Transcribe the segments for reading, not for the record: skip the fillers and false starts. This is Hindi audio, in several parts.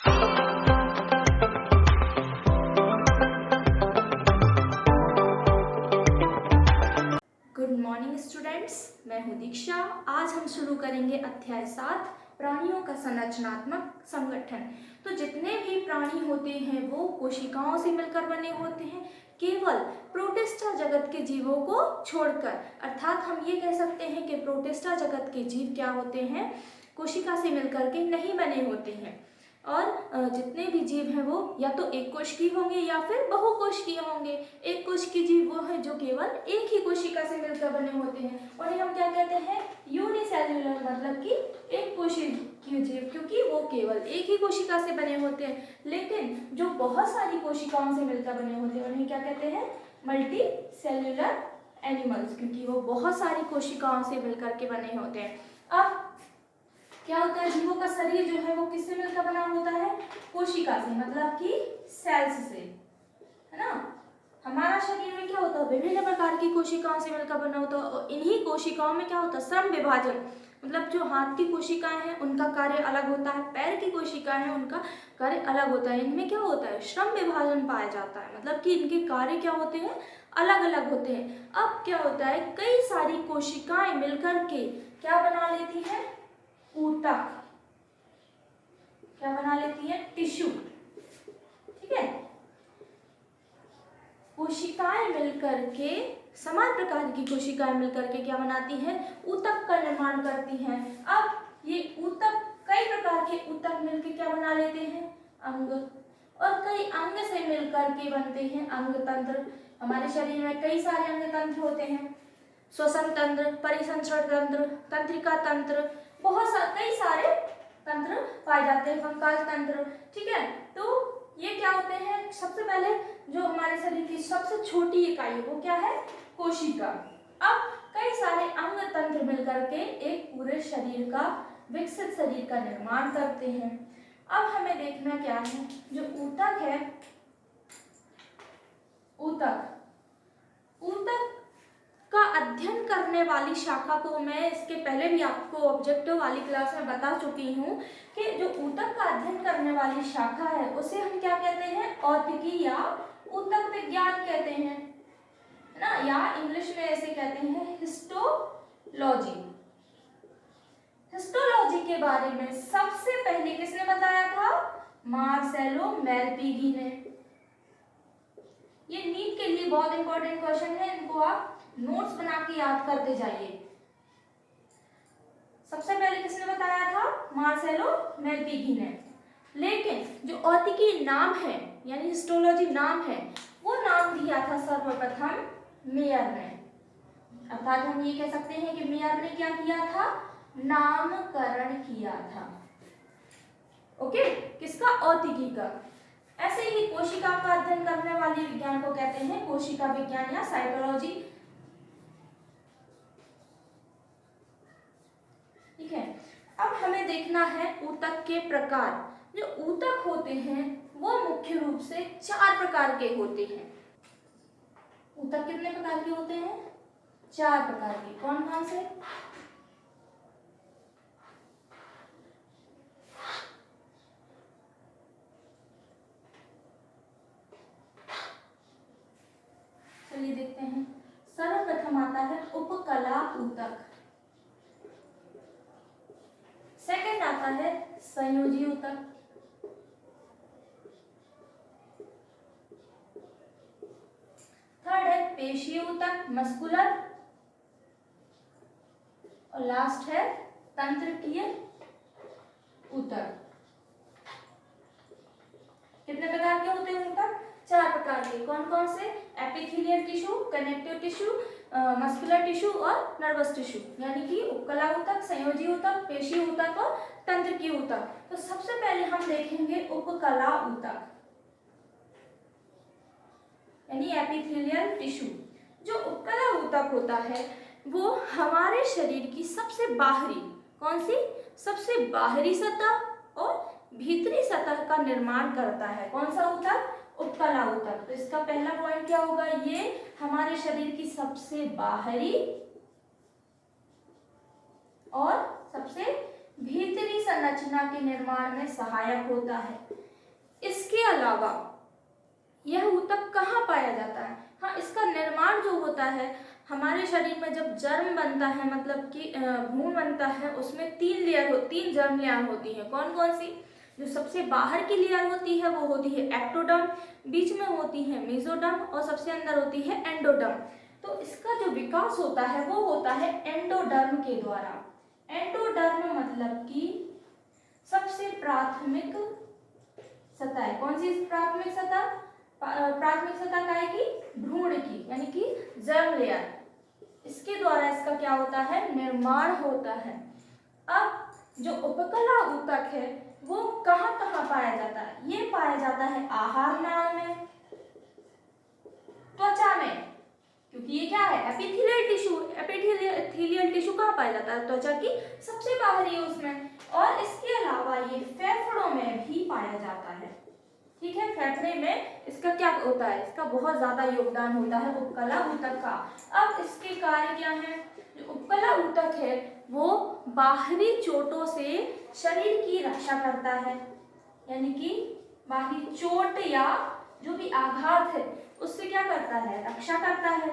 गुड मॉर्निंग स्टूडेंट्स, मैं हूँ दीक्षा। आज हम शुरू करेंगे अध्याय 7 प्राणियों का संरचनात्मक संगठन। तो जितने भी प्राणी होते हैं वो कोशिकाओं से मिलकर बने होते हैं, केवल प्रोटिस्टा जगत के जीवों को छोड़कर। अर्थात हम ये कह सकते हैं कि प्रोटिस्टा जगत के जीव क्या होते हैं, कोशिका से मिलकर के नहीं बने होते हैं। और जितने भी जीव हैं वो या तो एक कोशिकीय होंगे या फिर बहुकोशिकीय होंगे। एक कोशिकीय जीव वो है जो केवल एक ही कोशिका से मिलकर बने होते हैं, उन्हें हम क्या कहते हैं, यूनिसेल्युलर, मतलब कि एक कोशिकीय जीव, क्योंकि वो केवल एक ही कोशिका से बने होते हैं। लेकिन जो बहुत सारी कोशिकाओं से मिलकर बने होते हैं उन्हें क्या कहते हैं, मल्टी सेल्युलर एनिमल्स, क्योंकि वो बहुत सारी कोशिकाओं से मिलकर के बने होते हैं। अब क्या होता है, जीवों का शरीर जो है वो किससे मिलकर बना होता है, कोशिका से, मतलब कि सेल्स से, है ना। हमारा शरीर में क्या होता है, विभिन्न प्रकार की कोशिकाओं से मिलकर बना होता है। और इन्हीं कोशिकाओं में क्या होता है, श्रम विभाजन, मतलब जो हाथ की कोशिकाएं हैं उनका कार्य अलग होता है, पैर की कोशिकाएं हैं उनका कार्य अलग होता है। इनमें क्या होता है, श्रम विभाजन पाया जाता है, मतलब कि इनके कार्य क्या होते हैं, अलग अलग होते हैं। अब क्या होता है, कई सारी कोशिकाएं मिलकर के क्या बना लेती है, ऊतक, क्या बना लेती है, टिश्यू। ठीक है, कोशिकाएं मिलकर के, समान प्रकार की कोशिकाएं मिलकर के क्या बनाती हैं, ऊतक का निर्माण करती हैं। अब ये ऊतक, कई प्रकार के ऊतक मिलकर क्या बना लेते हैं, अंग, और कई अंग से मिलकर के बनते हैं अंग तंत्र। हमारे शरीर में कई सारे अंग तंत्र होते हैं, श्वसन तंत्र, परिसंचरण तंत्र, तंत्रिका तंत्र, कई सारे तंत्र पाए जाते हैं, कंकाल तंत्र। ठीक है, तो ये क्या होते हैं, सबसे पहले जो हमारे शरीर की सबसे छोटी इकाई है वो क्या है, कोशिका। अब कई सारे अंग तंत्र मिलकर के एक पूरे शरीर का, विकसित शरीर का निर्माण करते हैं। अब हमें देखना क्या है, जो ऊतक है, ऊतक का अध्ययन करने वाली शाखा को मैं इसके पहले भी आपको ऑब्जेक्टिव वाली क्लास में बता चुकी हूँ कि जो ऊतक का अध्ययन करने वाली शाखा है उसे हम क्या कहते हैं, औतिकी या ऊतक विज्ञान कहते हैं, है ना, या इंग्लिश में ऐसे कहते हैं हिस्टोलॉजी। हिस्टोलॉजी के बारे में सबसे पहले किसने बताया था, मार्सेलो मेलपिगी ने। ये नीट के लिए बहुत इंपॉर्टेंट क्वेश्चन है, इनको आप नोट्स बना के याद करते जाइए। सबसे पहले किसने बताया था, मार्सेलो मेलपिगी ने। लेकिन जो औतिकी नाम है, यानी हिस्टोलॉजी नाम है, वो नाम दिया था सर्वप्रथम मेयर ने। अर्थात हम ये कह सकते हैं कि मेयर ने क्या किया था, नामकरण किया था। ओके, किसका, औतिकी का। ऐसे ही कोशिका का अध्ययन करने वाले विज्ञान को कहते हैं कोशिका विज्ञान या साइटोलॉजी। ठीक है, अब हमें देखना है ऊतक के प्रकार। जो ऊतक होते हैं वो मुख्य रूप से 4 प्रकार के होते हैं। ऊतक कितने प्रकार के होते हैं, 4 प्रकार के। कौन कौन से, चलिए देखते हैं। सर्वप्रथम आता है उपकला ऊतक, सेकंड आता है संयोजी ऊतक, थर्ड है पेशीय ऊतक, मस्कुलर, और लास्ट है तंत्रिकीय ऊतक। कितने प्रकार के होते हैं ऊतक, 4 प्रकार के। कौन कौन से, epithelial tissue, connective tissue, muscular tissue और नर्वस टिश्यू, यानी कि उपकला ऊतक, संयोजी ऊतक, पेशीय ऊतक और तंत्रिकीय ऊतक। तो सबसे पहले हम देखेंगे उपकला ऊतक, यानी एपिथेलियल टिश्यू। जो उपकला ऊतक होता है वो हमारे शरीर की सबसे बाहरी, कौन सी, सबसे बाहरी सतह और भीतरी सतह का निर्माण करता है। कौन सा ऊतक, उपकला ऊतक। तो इसका पहला पॉइंट क्या होगा, ये हमारे शरीर की सबसे बाहरी और सबसे भीतरी संरचना के निर्माण में सहायक होता है। इसके अलावा यह ऊतक कहाँ पाया जाता है? हाँ, इसका निर्माण जो होता है हमारे शरीर में जब जर्म बनता है, मतलब कि भ्रूण बनता है, उसमें तीन जर्म लेयर होती है। कौन कौन सी? जो सबसे बाहर की लेयर होती है वो होती है एक्टोडर्म, बीच में होती है मेसोडर्म और सबसे अंदर होती है एंडोडर्म। तो इसका जो विकास होता है वो होता है एंडोडर्म के द्वारा। एंडोडर्म मतलब कि सबसे प्राथमिक सतह। कौन सी प्राथमिक सतह? प्राथमिक सतह क्या है कि भ्रूण की, यानी कि जर्म लेयर। इसके द्वारा इसका क्या होता है? निर्माण होता है। अब जो उपकला ऊतक है वो कहाँ कहाँ पाया जाता है? ये पाया जाता है आहार नाल में, त्वचा में, क्योंकि ये क्या है? Epithelial tissue. एपिथेलियल टिश्यू कहाँ पाया जाता है? त्वचा की सबसे बाहरी उसमें। और इसके अलावा ये फेफड़ों में भी पाया जाता है। ठीक है, फेफड़े में इसका क्या होता है? इसका बहुत ज्यादा योगदान होता है उपकला ऊतक का। अब इसके कार्य क्या है? जो उपकला ऊतक है वो बाहरी चोटों से शरीर की रक्षा करता है, यानी कि बाहरी चोट या जो भी आघात है उससे क्या करता है? रक्षा करता है।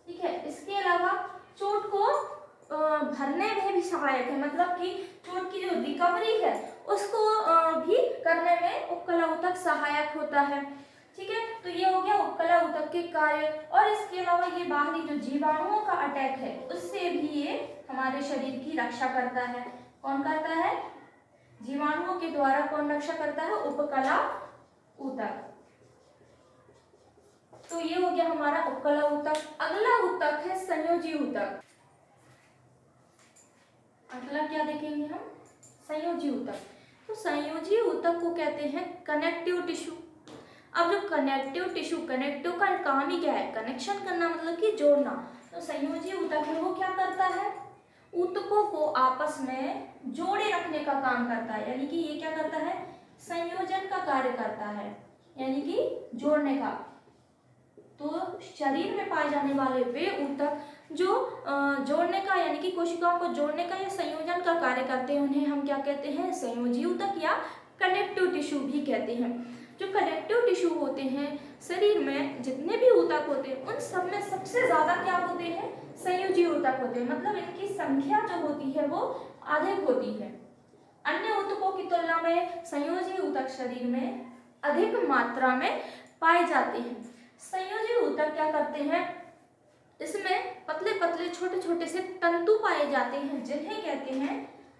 ठीक है, इसके अलावा चोट को भरने में भी सहायक है, मतलब कि चोट की जो रिकवरी है उसको भी करने में उपकला ऊतक सहायक होता है। ठीक है, तो ये हो गया उपकला ऊतक के कार्य। और इसके अलावा ये बाहरी जो जीवाणुओं का अटैक है उससे भी ये हमारे शरीर की रक्षा करता है। कौन करता है? जीवाणुओं के द्वारा कौन रक्षा करता है? उपकला ऊतक। तो ये हो गया हमारा उपकला ऊतक। अगला ऊतक है संयोजी ऊतक। अगला क्या देखेंगे हम? संयोजी ऊतक। तो संयोजी ऊतक को कहते हैं कनेक्टिव टिश्यू। अब जो कनेक्टिव टिश्यू, कनेक्टिव का काम ही क्या है? कनेक्शन करना, मतलब कि जोड़ना। तो संयोजी ऊतक है वो क्या करता है? ऊतकों को आपस में जोड़े रखने का काम करता है, यानी कि ये क्या करता है? संयोजन का कार्य करता है, यानी कि जोड़ने का। तो शरीर में पाए जाने वाले वे ऊतक जो जोड़ने का, यानी कि कोशिकाओं को जोड़ने का या संयोजन का कार्य करते हैं, उन्हें हम क्या कहते हैं? संयोजी ऊतक या कनेक्टिव टिश्यू भी कहते हैं। जो कनेक्टिव टिश्यू होते हैं, शरीर में जितने भी ऊतक होते हैं उन सब में सबसे ज्यादा क्या होते हैं? संयोजी ऊतक होते हैं, मतलब इनकी संख्या जो होती है वो अधिक होती है। अन्य ऊतकों की तुलना में संयोजी ऊतक शरीर में अधिक मात्रा में पाए जाते हैं। संयोजी ऊतक क्या करते हैं? इसमें पतले पतले छोटे छोटे से तंतु पाए जाते हैं जिन्हें कहते हैं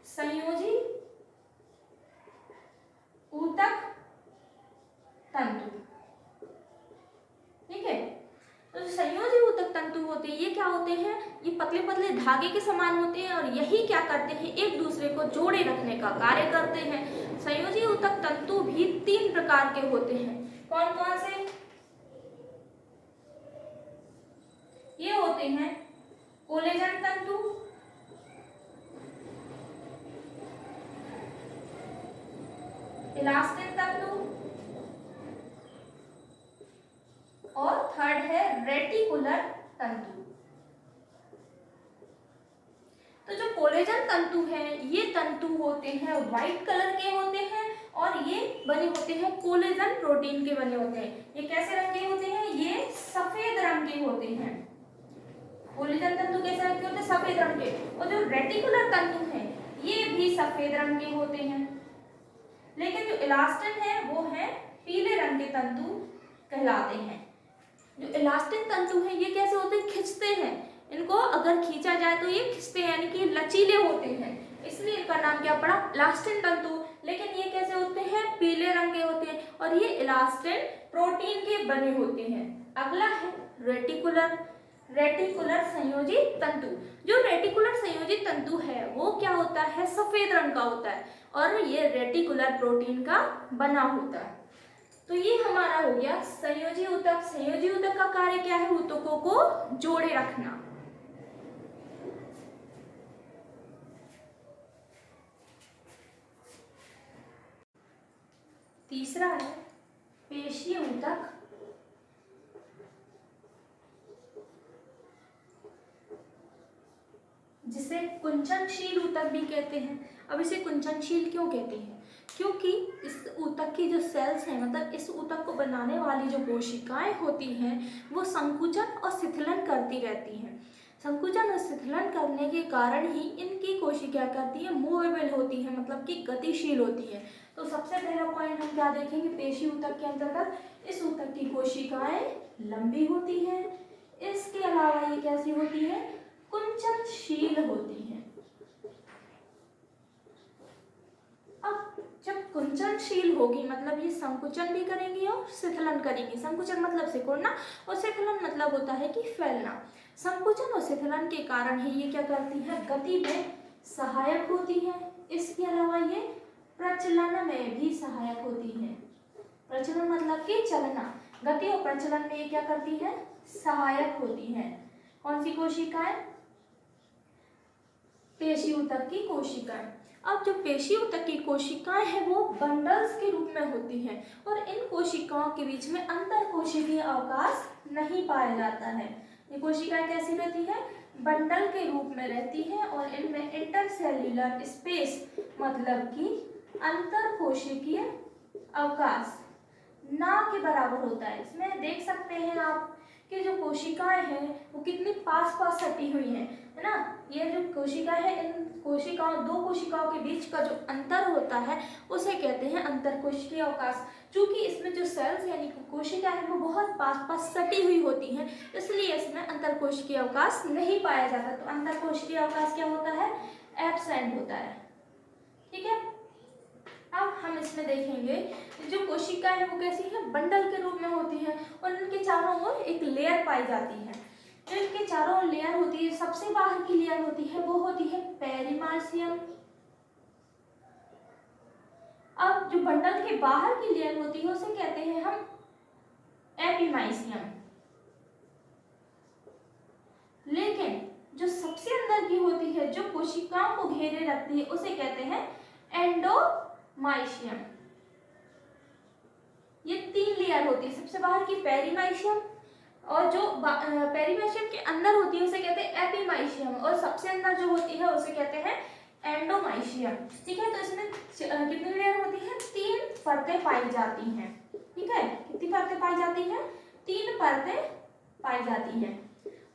संयोजी ऊतक तंतु। ठीक है, तो जो संयोजी ऊतक तंतु होते हैं ये क्या होते हैं? ये पतले पतले धागे के समान होते हैं और यही क्या करते हैं? एक दूसरे को जोड़े रखने का कार्य करते हैं। संयोजी ऊतक तंतु भी 3 प्रकार के होते हैं। कौन कौन से? ये होते हैं कोलेजन तंतु, इलास्टिन तंतु और थर्ड है रेटिकुलर तंतु। तो जो कोलेजन तंतु है ये तंतु होते हैं व्हाइट कलर के होते हैं और ये बने होते हैं कोलेजन प्रोटीन के बने होते हैं। ये कैसे रंग के होते हैं? ये सफेद रंग के होते हैं। कोलेजन तंतु कैसे रंग के होते हैं? सफेद रंग के। और जो रेटिकुलर तंतु हैं ये भी सफेद रंग के होते हैं, लेकिन जो इलास्टिन है वो है पीले रंग के तंतु कहलाते हैं। जो इलास्टिन तंतु है ये कैसे होते हैं? खिंचते हैं। इनको अगर खींचा जाए तो ये खिंचते हैं, यानी कि लचीले होते हैं, इसलिए इनका नाम क्या पड़ा? इलास्टिन तंतु। लेकिन ये कैसे होते हैं? पीले रंग के होते हैं और ये इलास्टिन प्रोटीन के बने होते हैं। अगला है रेटिकुलर। रेटिकुलर संयोजी तंतु। जो रेटिकुलर संयोजी तंतु है वो क्या होता है? सफेद रंग का होता है और ये रेटिकुलर प्रोटीन का बना होता है। तो ये हमारा हो गया संयोजी ऊतक। संयोजी ऊतक का कार्य क्या है? ऊतकों को जोड़े रखना। तीसरा है पेशीय ऊतक। कुंचनशील ऊतक भी कहते हैं। अब इसे कुंचनशील क्यों कहते हैं? क्योंकि इस ऊतक की जो सेल्स हैं, मतलब इस ऊतक को बनाने वाली जो कोशिकाएं होती हैं, वो संकुचन और शिथिलन करती रहती हैं। संकुचन और शिथिलन करने के कारण ही इनकी कोशिका करती है, मूवेबल होती है, मतलब कि गतिशील होती है। तो सबसे पहला पॉइंट हम क्या देखेंगे पेशी ऊतक के अंतर्गत? इस ऊतक की कोशिकाएं लंबी होती हैं। इसके अलावा ये कैसी होती है? कुंचनशील होती हैं। अब जब कुंचनशील होगी मतलब ये संकुचन भी करेंगी और शिथिलन करेंगी। संकुचन मतलब सिकुड़ना और शिथिलन मतलब होता है कि फैलना। संकुचन और शिथिलन के कारण ही ये क्या करती है? गति में सहायक होती है। इसके अलावा ये प्रचलन में भी सहायक होती है। प्रचलन मतलब कि चलना, गति और प्रचलन में ये क्या करती है? सहायक होती है। कौन सी कोशिकाएं? पेशी ऊतक की कोशिकाएं। अब जो पेशी ऊतक की कोशिकाएं हैं वो बंडल्स के रूप में होती हैं और इन कोशिकाओं के बीच में अंतर कोशिकीय अवकाश नहीं पाया जाता है। ये कोशिकाएं कैसी रहती है? बंडल के रूप में रहती हैं और इनमें इंटरसेल्युलर स्पेस मतलब कि अंतर कोशिकीय अवकाश ना के बराबर होता है। इसमें देख सकते हैं आप कि जो कोशिकाएं हैं वो कितनी पास पास सटी हुई हैं, है ना। ये जो कोशिका है, इन कोशिकाओं, दो कोशिकाओं के बीच का जो अंतर होता है उसे कहते हैं अंतरकोशिकीय अवकाश। चूंकि इसमें जो सेल्स यानी कोशिका है वो बहुत पास पास सटी हुई होती हैं, इसलिए इसमें अंतरकोशिकीय अवकाश नहीं पाया जाता। तो अंतरकोशिकीय अवकाश क्या होता है? एब्सेंट होता है। ठीक है। अब हम इसमें देखेंगे जो कोशिका है वो कैसी है? बंडल के रूप में होती है और इनके चारों ओर एक लेयर पाई जाती है। जो इनके चारों ओर लेयर होती है, सबसे बाहर की लेयर होती है वो होती है पेरिमाइसियम। अब जो बंडल के बाहर की लेयर होती है उसे कहते हैं हम एपिमाइसियम। लेकिन जो सबसे अंदर की होती है, जो कोशिकाओं को घेरे रखती है, उसे कहते हैं एंडोमाइसियम। ये 3 लेयर होती है, सबसे बाहर की पेरिमाइसियम, और जो पेरिमाइसियम के अंदर होती है उसे कहते हैं एपिमाइसियम, और सबसे अंदर जो होती है उसे कहते हैं एंडोमाइसियम। ठीक है। तो इसमें कितनी लेयर होती है? 3 परतें पाई जाती हैं। ठीक है। कितनी परतें पाई जाती हैं? 3 परतें पाई जाती हैं,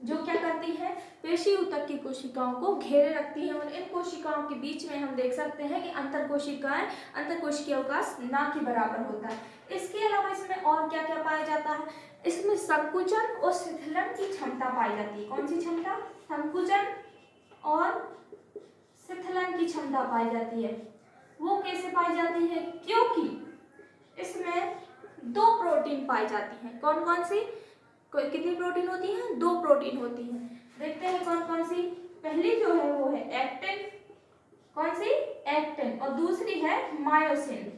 जो क्या करती है? पेशी ऊतक की कोशिकाओं को घेरे रखती है और इन कोशिकाओं के बीच में हम देख सकते हैं कि अंतरकोशिकीय अवकाश ना के बराबर होता है। इसके अलावा इसमें और क्या क्या पाया जाता है? इसमें संकुचन और शिथिलन की क्षमता पाई जाती है। कौन सी क्षमता? संकुचन और शिथिलन की क्षमता पाई जाती है। वो कैसे पाई जाती है? क्योंकि इसमें 2 प्रोटीन पाई जाती हैं। कौन कौन सी? कितनी प्रोटीन होती हैं? 2 प्रोटीन होती हैं। देखते हैं कौन कौन सी। पहली जो है वो है एक्टिन। कौन सी? एक्टिन। और दूसरी है मायोसिन।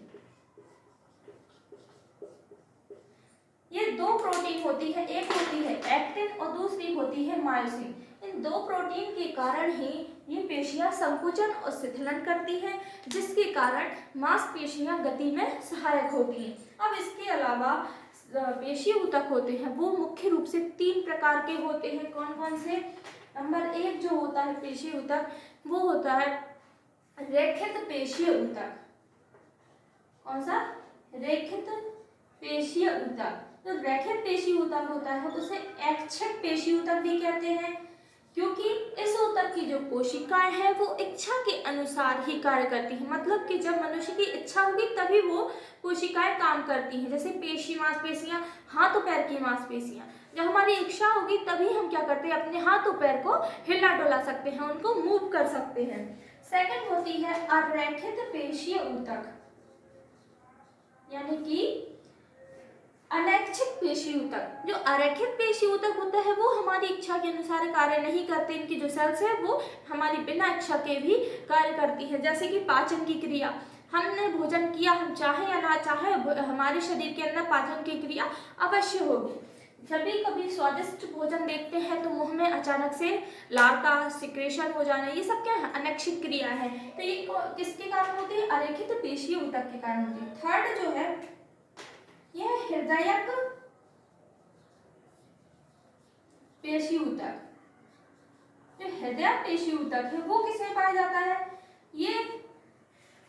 ये 2 प्रोटीन होती है, एक होती है एक्टिन और दूसरी होती है मायोसिन। इन 2 प्रोटीन के कारण ही ये पेशियां संकुचन और शिथिलन करती हैं, जिसके कारण मांसपेशियां गति में सहायक होती हैं। अब इसके अलावा पेशी ऊतक होते हैं वो मुख्य रूप से 3 प्रकार के होते हैं। कौन कौन से? नंबर 1 जो होता है पेशी ऊतक वो होता है रेखित पेशीय ऊतक। कौन सा? रेखित पेशीय ऊतक। जो रेखित पेशी ऊतक होता है उसे ऐच्छिक पेशी ऊतक भी कहते हैं, क्योंकि इस ऊतक की जो कोशिकाएं हैं वो इच्छा के अनुसार ही कार्य करती हैं। मतलब कि जब मनुष्य की इच्छा होगी तभी वो कोशिकाएं काम करती हैं। जैसे पेशी मांसपेशियां, हाथ और पैर की मांसपेशियां, जब हमारी इच्छा होगी तभी हम क्या करते हैं? अपने हाथ और पैर को हिला डुला सकते हैं, उनको मूव कर सकते हैं। सेकंड होती है अरेखित पेशीय ऊतक, यानी कि अनैच्छिक पेशी ऊतक। जो अरेखित पेशी ऊतक होता है वो हमारी इच्छा के अनुसार कार्य नहीं करते। इनकी जो सेल्स है वो हमारी बिना इच्छा के भी कार्य करती है। जैसे कि पाचन की क्रिया, हमने भोजन किया, हम चाहे या ना चाहे हमारे शरीर के अंदर पाचन की क्रिया अवश्य होगी। जब भी कभी स्वादिष्ट भोजन देखते हैं तो मुंह में अचानक से लार का सिक्रेशन हो जाना, ये सब क्या है? अनैच्छिक क्रिया है। तो ये किसके कारण होती है? अरेखित पेशीय ऊतक के कारण होती है। थर्ड जो है यह हृदयक पेशी ऊतक। जो हृदय पेशी ऊतक है वो किसमें पाया जाता है? ये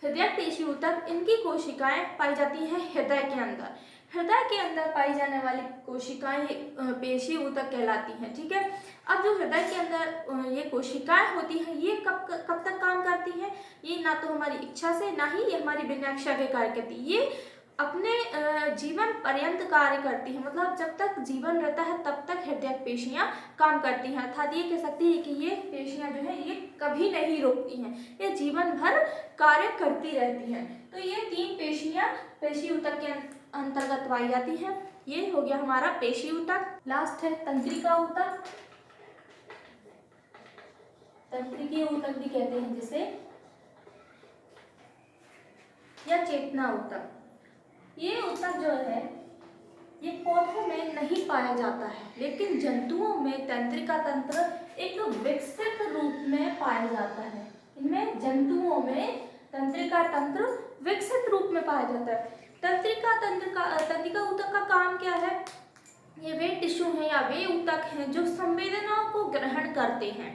हृदय पेशी ऊतक, इनकी कोशिकाएं पाई जाती हैं हृदय के अंदर। हृदय के अंदर पाई जाने वाली कोशिकाएं पेशी ऊतक कहलाती हैं। ठीक है, अब जो हृदय के अंदर ये कोशिकाएं होती हैं ये कब तक काम करती हैं? ये ना तो हमारी इच्छा से, ना ही ये हमारी बिना इच्छा के कार्य करती, ये अपने जीवन पर्यंत कार्य करती हैं। मतलब जब तक जीवन रहता है तब तक हृदय पेशियां काम करती हैं। अर्थात ये कह सकते हैं कि ये पेशियां जो है ये कभी नहीं रुकती हैं, ये जीवन भर कार्य करती रहती हैं। तो ये 3 पेशियां पेशी ऊतक के अंतर्गत पाई जाती हैं। ये हो गया हमारा पेशी ऊतक। लास्ट है तंत्रिका ऊतक। तंत्रिकीय ऊतक भी कहते हैं जिसे, या चेतना ऊतक। ये ऊतक जो है ये पौधों में नहीं पाया जाता है, लेकिन जंतुओं में तंत्रिका तंत्र एक विकसित रूप में पाया जाता है। इनमें जंतुओं में तंत्रिका तंत्र विकसित रूप में पाया जाता है। तंत्रिका ऊतक का काम क्या है? ये वे टिश्यू हैं या वे ऊतक हैं जो संवेदनाओं को ग्रहण करते हैं।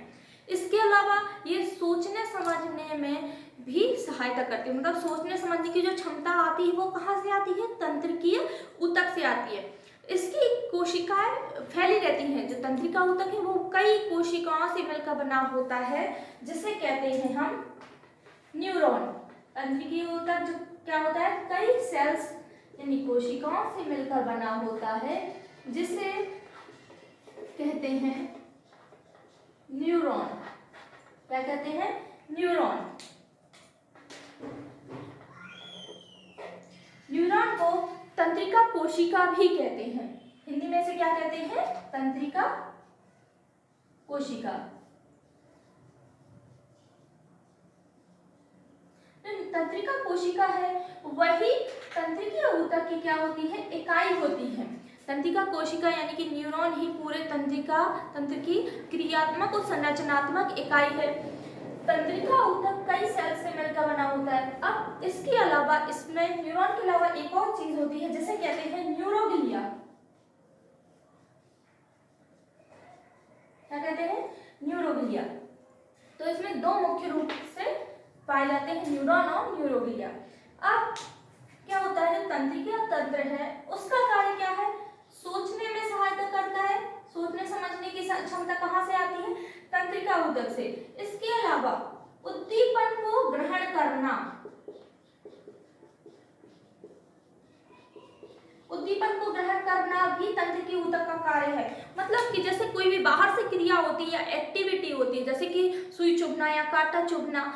इसके अलावा ये सोचने समझने में भी सहायता करती है। मतलब सोचने समझने की जो क्षमता आती है वो कहाँ से आती है? तंत्रिकीय ऊतक से आती है। इसकी कोशिकाएं फैली रहती हैं। जो तंत्रिका ऊतक है वो कई कोशिकाओं से मिलकर बना होता है, जिसे कहते हैं हम न्यूरॉन। तंत्रिकीय ऊतक जो क्या होता है? कई सेल्स यानी कोशिकाओं से मिलकर बना होता है, जिसे कहते हैं न्यूरॉन। क्या कहते हैं? न्यूरॉन। न्यूरॉन को तंत्रिका कोशिका भी कहते हैं। हिंदी में से क्या कहते हैं? तंत्रिका कोशिका। तंत्रिका कोशिका है वही तंत्रिकीय ऊतक की क्या होती है? इकाई होती है। तंत्रिका कोशिका यानी कि न्यूरॉन ही पूरे तंत्र की क्रियात्मक और संरचनात्मक इकाई है। तंत्रिका ऊतक कई सेल से मिलकर बना होता है। अब इसके अलावा इसमें न्यूरॉन के अलावा एक और चीज होती है जिसे कहते हैं न्यूरोग्लिया। क्या कहते हैं? न्यूरोग्लिया। तो इसमें 2 मुख्य रूप से पाए जाते हैं, न्यूरॉन और न्यूरोग्लिया। अब क्या होता है? जो तंत्रिकीय तंत्र है उसका कार्य क्या है? सोचने में सहायता करता है। सोचने समझने की क्षमता कहाँ से आती है? तंत्रिका ऊतक से। इसके अलावा उद्दीपन को ग्रहण करना, उद्दीपन को ग्रहण करना भी तंत्रिकीय ऊतक का कार्य है। मतलब कि जैसे कोई भी बाहर से क्रिया होती है या एक्टिविटी होती है, जैसे कि सुई चुभना या कांटा चुभना।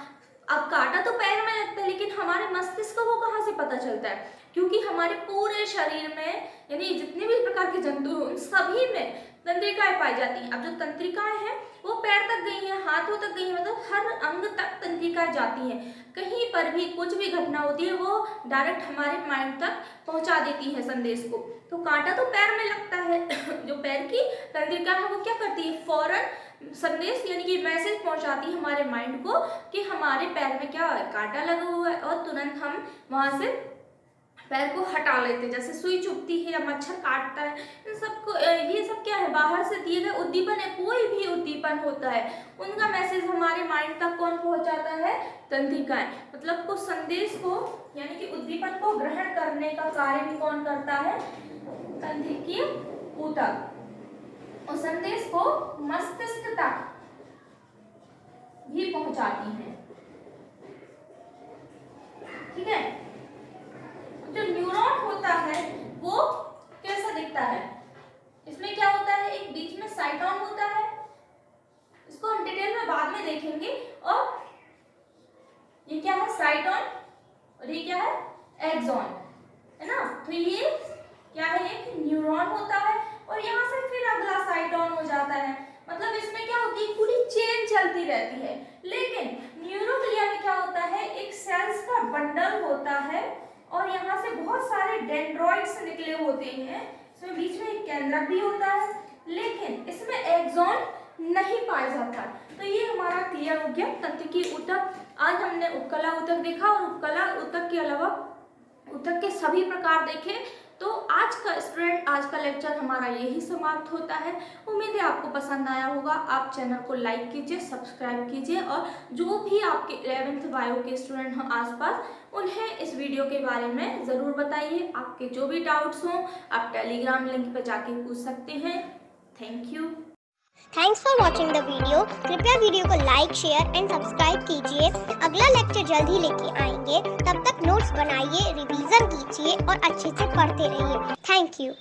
अब कांटा तो पैर में लगता है, लेकिन हमारे मस्तिष्क को वो कहाँ से पता चलता है? क्योंकि हमारे पूरे शरीर में यानी जितने भी प्रकार के जंतु हैं उन सभी में तंत्रिकाएं पाई जाती हैं। अब जो तंत्रिकाएं हैं वो पैर तक गई हैं, हाथों तक गई हैं, मतलब हर अंग तक तंत्रिकाएं जाती हैं। कहीं पर भी कुछ भी घटना होती है वो डायरेक्ट हमारे माइंड तक पहुंचा देती है संदेश को। तो कांटा तो पैर में लगता है जो पैर की तंत्रिका है वो क्या करती है? फौरन संदेश यानी कि मैसेज पहुंचाती है हमारे माइंड को कि हमारे पैर में क्या है? कांटा लगा हुआ है, और तुरंत हम वहां से पैर को हटा लेते हैं। जैसे सुई चुभती है या मच्छर काटता है, इन सबको ये सब क्या है? बाहर से दिए गए उद्दीपन है। कोई भी उद्दीपन होता है उनका मैसेज हमारे माइंड तक कौन पहुंचाता है? तंत्रिकाएं। मतलब को संदेश को यानी कि उद्दीपन को ग्रहण करने का कार्य भी कौन करता है? तंत्रिकीय ऊतक। और संदेश को मस्तिष्क तक भी पहुंचाती है। ठीक है। जो न्यूरॉन होता है वो कैसा दिखता है? इसमें क्या होता है? एक बीच में साइटोन होता है, इसको हम डिटेल में बाद में देखेंगे। और ये क्या है? साइटोन। और ये क्या है? एक्सॉन, है ना। तो ये क्या है? एक न्यूरॉन होता है और यहाँ से फिर अगला साइटोन हो जाता है। मतलब इसमें क्या होती है? पूरी चेन चलती रहती है। लेकिन न्यूरोग्लिया में क्या होता है? एक सेल्स का बंडल होता है और यहाँ से बहुत सारे डेंड्रॉइड्स निकले होते हैं। इसमें बीच में एक केंद्रक भी होता है, लेकिन इसमें एक्सॉन नहीं पाया जाता। तो ये हमारा क्लियर हो गया तंत्रिकीय ऊतक। आज हमने उपकला ऊतक देखा और उपकला ऊतक के अलावा उत्तक के सभी प्रकार देखें। तो आज का लेक्चर हमारा यही समाप्त होता है। उम्मीद है आपको पसंद आया होगा। आप चैनल को लाइक कीजिए, सब्सक्राइब कीजिए और जो भी आपके 11th बायो के स्टूडेंट हों आसपास, उन्हें इस वीडियो के बारे में ज़रूर बताइए। आपके जो भी डाउट्स हों आप टेलीग्राम लिंक पर जाके पूछ सकते हैं। Thank you. Thanks for watching the video. कृपया वीडियो को लाइक, शेयर एंड सब्सक्राइब कीजिए। अगला लेक्चर जल्द ही लेके आएंगे। तब तक नोट्स बनाइए, रिवीजन कीजिए और अच्छे से पढ़ते रहिए। Thank you.